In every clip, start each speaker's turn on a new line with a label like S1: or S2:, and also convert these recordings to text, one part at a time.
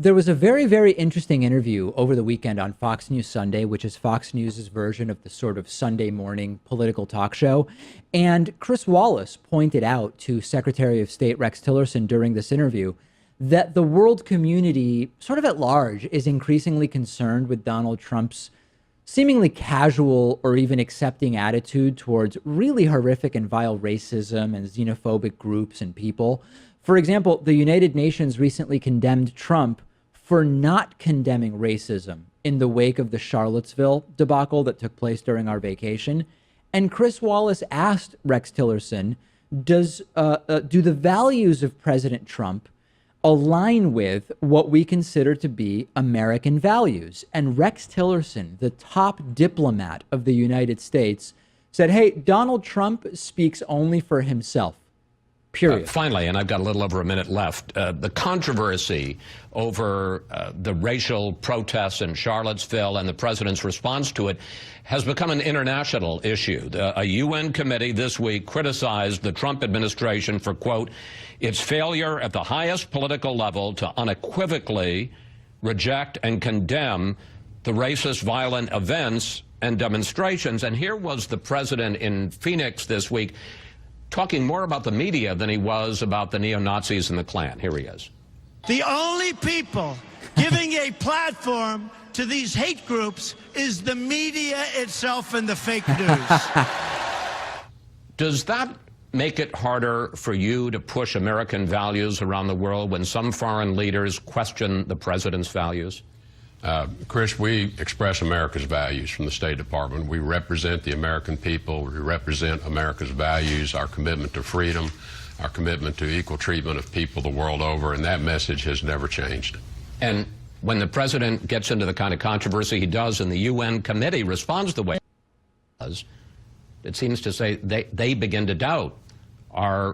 S1: There was a very, very interesting interview over the weekend on Fox News Sunday, which is Fox News's version of the sort of Sunday morning political talk show. And Chris Wallace pointed out to Secretary of State Rex Tillerson during this interview that the world community, sort of at large, is increasingly concerned with Donald Trump's seemingly casual or even accepting attitude towards really horrific and vile racism and xenophobic groups and people. For example, the United Nations recently condemned Trump for not condemning racism in the wake of the Charlottesville debacle that took place during our vacation. And Chris Wallace asked Rex Tillerson, do the values of President Trump align with what we consider to be American values? And Rex Tillerson, the top diplomat of the United States, said, hey, Donald Trump speaks only for himself. Period.
S2: Finally, and I've got a little over a minute left, the controversy over the racial protests in Charlottesville and the president's response to it has become an international issue. A UN committee this week criticized the Trump administration for, quote, its failure at the highest political level to unequivocally reject and condemn the racist, violent events and demonstrations. And here was the president in Phoenix this week talking more about the media than he was about the neo-Nazis and the Klan. Here he is.
S3: The only people giving a platform to these hate groups is the media itself and the fake news.
S2: Does that make it harder for you to push American values around the world when some foreign leaders question the president's values?
S4: Chris, we express America's values from the State Department. We represent the American people. We represent America's values, our commitment to freedom, our commitment to equal treatment of people the world over, and that message has never changed.
S2: And when the president gets into the kind of controversy he does and the UN committee responds the way it does, it seems to say they begin to doubt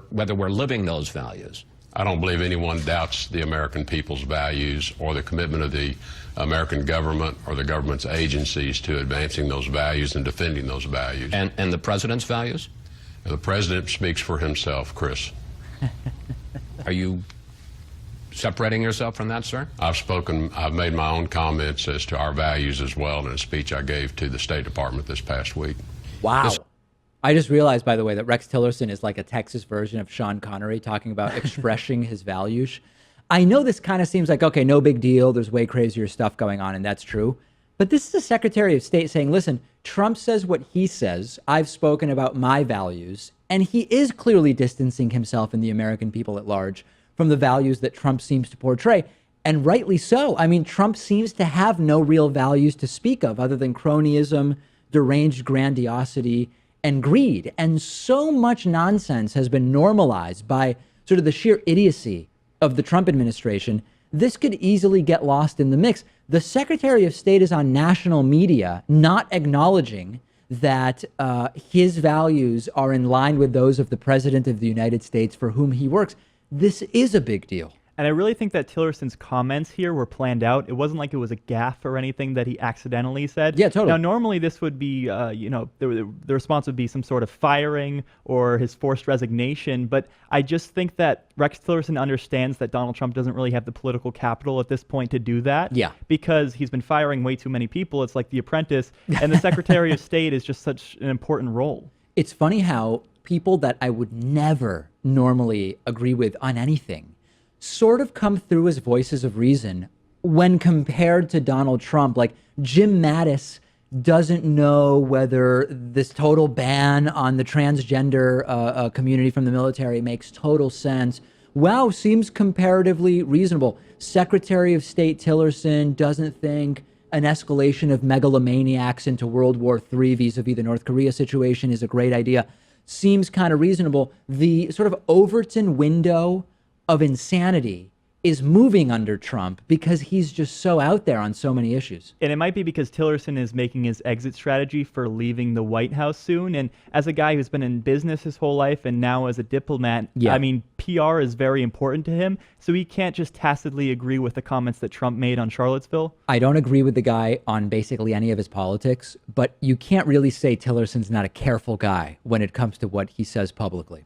S2: whether we're living those values.
S4: I don't believe anyone doubts the American people's values or the commitment of the American government or the government's agencies to advancing those values and defending those values.
S2: And the president's values?
S4: The president speaks for himself, Chris.
S2: Are you separating yourself from that, sir?
S4: I've made my own comments as to our values as well in a speech I gave to the State Department this past week.
S1: Wow. I just realized, by the way, that Rex Tillerson is like a Texas version of Sean Connery talking about expressing his values. I know this kind of seems like, okay, no big deal. There's way crazier stuff going on, and that's true. But this is the Secretary of State saying, listen, Trump says what he says. I've spoken about my values. And he is clearly distancing himself and the American people at large from the values that Trump seems to portray. And rightly so. I mean, Trump seems to have no real values to speak of other than cronyism, deranged grandiosity, and greed. And so much nonsense has been normalized by sort of the sheer idiocy of the Trump administration. This could easily get lost in the mix. The Secretary of State is on national media not acknowledging that his values are in line with those of the President of the United States for whom he works. This is a big deal.
S5: And I really think that Tillerson's comments here were planned out. It wasn't like it was a gaffe or anything that he accidentally said.
S1: Yeah, totally.
S5: Now, normally this would be, the response would be some sort of firing or his forced resignation. But I just think that Rex Tillerson understands that Donald Trump doesn't really have the political capital at this point to do that.
S1: Yeah.
S5: Because he's been firing way too many people. It's like The Apprentice. And the Secretary of State is just such an important role.
S1: It's funny how people that I would never normally agree with on anything sort of come through as voices of reason when compared to Donald Trump. Like Jim Mattis doesn't know whether this total ban on the transgender community from the military makes total sense. Wow, seems comparatively reasonable. Secretary of State Tillerson doesn't think an escalation of megalomaniacs into World War III vis-a-vis the North Korea situation is a great idea. Seems kind of reasonable. The sort of Overton window of insanity is moving under Trump because he's just so out there on so many issues.
S5: And it might be because Tillerson is making his exit strategy for leaving the White House soon. And as a guy who's been in business his whole life and now as a diplomat, I mean, PR is very important to him. So he can't just tacitly agree with the comments that Trump made on Charlottesville.
S1: I don't agree with the guy on basically any of his politics, but you can't really say Tillerson's not a careful guy when it comes to what he says publicly.